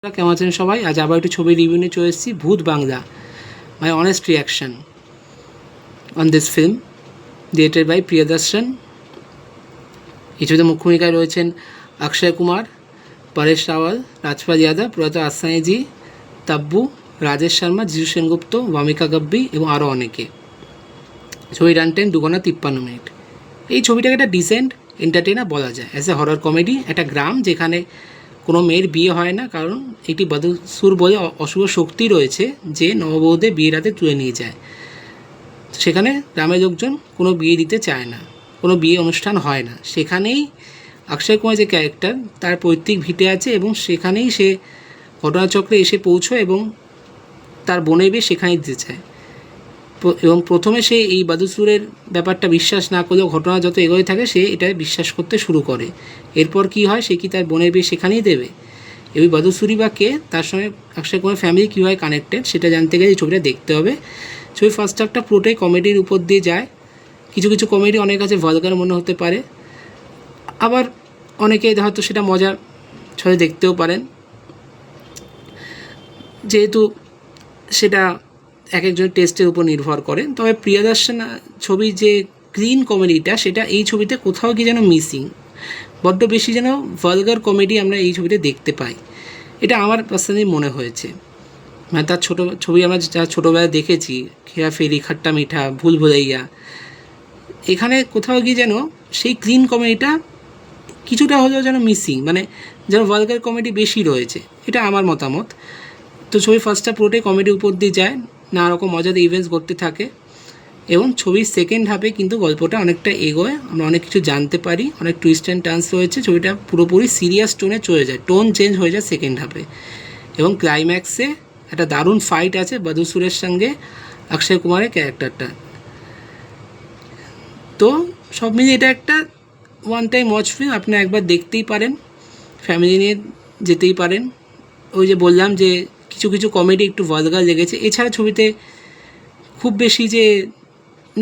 কেমন আছেন সবাই? আজ আবার একটু ছবি রিভিউ নিয়ে চলে এসেছি। Bhoot Bangla, my honest reaction on this film, directed by Priyadarshan. এই ছবিতে মুখ্য ভূমিকায় রয়েছেন অক্ষয় কুমার, পরেশ রাওয়াল, রাজপাল যাদব, প্রয়াত আসানিজি, তাব্বু, রাজেশ শর্মা, জিজু সেনগুপ্ত, ভামিকা গাব্বি এবং আরও অনেকে। ছবির রান টাইম 2 ঘন্টা 53 মিনিট। এই ছবিটাকে একটা ডিসেন্ট এন্টারটেইনার বলা যায়। অ্যাজ এ হরর কমেডি, একটা গ্রাম যেখানে কোনো মেয়ের বিয়ে হয় না, কারণ একটি বদসুর বলে অশুভ শক্তি রয়েছে যে নববধূদের বিয়ের রাতে তুলে নিয়ে যায়। সেখানে গ্রামের লোকজন কোনো বিয়ে দিতে চায় না, কোনো বিয়ে অনুষ্ঠান হয় না। সেখানেই অক্ষয় কুমার যে ক্যারেক্টার, তার পৈতৃক ভিটে আছে এবং সেখানেই সে ঘটনাচক্রে এসে পৌঁছয় এবং তার বোনের বিয়ে সেখানেই দিতে চায়। এবং প্রথমে সে এই বাদুসুরের ব্যাপারটা বিশ্বাস না করলেও ঘটনা যত এগোতে থাকে সে এটা বিশ্বাস করতে শুরু করে। এরপর কি হয়, সে কি তার বোনের বিয়ে সেখানেই দেবে? এই বাদুসুরি বা কে, তার সঙ্গে অক্ষয় কুমার ফ্যামিলি কীভাবে কানেক্টেড সেটা জানতে গেলে এই ছবিটা দেখতে হবে। ছবি ফার্স্ট হাফটা পুরোটাই কমেডির উপর দিয়ে যায়। কিছু কিছু কমেডি অনেক কাছে ভালগার মনে হতে পারে, আবার অনেকে হয়তো সেটা মজার ছলে দেখতেও পারেন, যেহেতু সেটা এক একজনের টেস্টের উপর নির্ভর করে। তবে প্রিয়দর্শন ছবির যে ক্লিন কমেডিটা, সেটা এই ছবিতে কোথাও কি যেন মিসিং। বড্ড বেশি যেন ভালগার কমেডি আমরা এই ছবিতে দেখতে পাই, এটা আমার পার্সোনালি মনে হয়েছে। মানে তার ছোটো ছবি আমরা যা ছোটোবেলায় দেখেছি, খেয়া ফেরি, খাট্টা মিঠা, ভুল ভুলাইয়া, এখানে কোথাও গিয়ে যেন সেই ক্লিন কমেডিটা কিছুটা হলেও যেন মিসিং, মানে যেন ভালগার কমেডি বেশি রয়েছে, এটা আমার মতামত। তো ছবি ফার্স্টটা পুরোটাই কমেডির উপর দিয়ে যায়, নানা রকম মজাদার ইভেন্টস ঘটতে থাকে এবং ছবির সেকেন্ড হাফে কিন্তু গল্পটা অনেকটা এগোয়, আমরা অনেক কিছু জানতে পারি, অনেক টুইস্ট অ্যান্ড টার্নস রয়েছে। ছবিটা পুরোপুরি সিরিয়াস টোনে চলে যায়, টোন চেঞ্জ হয়ে যায় সেকেন্ড হাফে। এবং ক্লাইম্যাক্সে একটা দারুণ ফাইট আছে বধূসুরের সঙ্গে অক্ষয় কুমারের ক্যারেক্টারটা। তো সব মিলিয়ে এটা একটা ওয়ান টাইম ওয়াচ ফিল্ম, আপনি একবার দেখতেই পারেন, ফ্যামিলি নিয়ে যেতেই পারেন। ওই যে বললাম যে কিছু কিছু কমেডি একটু ভালগার লেগেছে, এছাড়া ছবিতে খুব বেশি যে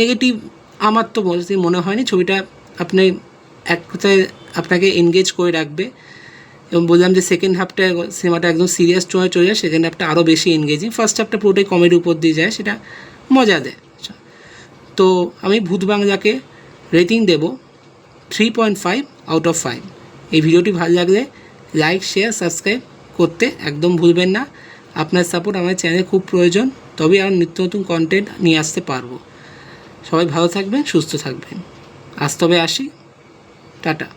নেগেটিভ আমার তো মনে হয়নি। ছবিটা আপনি এক কথায় আপনাকে এনগেজ করে রাখবে। এবং বললাম যে সেকেন্ড হাফটা সিনেমাটা একদম সিরিয়াস টোনে চলে যায়, সেকেন্ড হাফটা আরও বেশি এনগেজিং। ফার্স্ট হাফটা পুরোটাই কমেডির উপর দিয়ে যায়, সেটা মজা দেয়। তো আমি ভূত বাংলাকে রেটিং দেব 3.5 আউট অফ 5। এই ভিডিওটি ভালো লাগলে লাইক, শেয়ার, সাবস্ক্রাইব করতে একদম ভুলবেন না। আপনার সাপোর্ট আমার চ্যানেলে খুব প্রয়োজন, তবে আর নিত্য নতুন কন্টেন্ট নিয়ে আসতে পারবো। সবাই ভালো থাকবেন, সুস্থ থাকবেন। আজ তবে আসি, টাটা।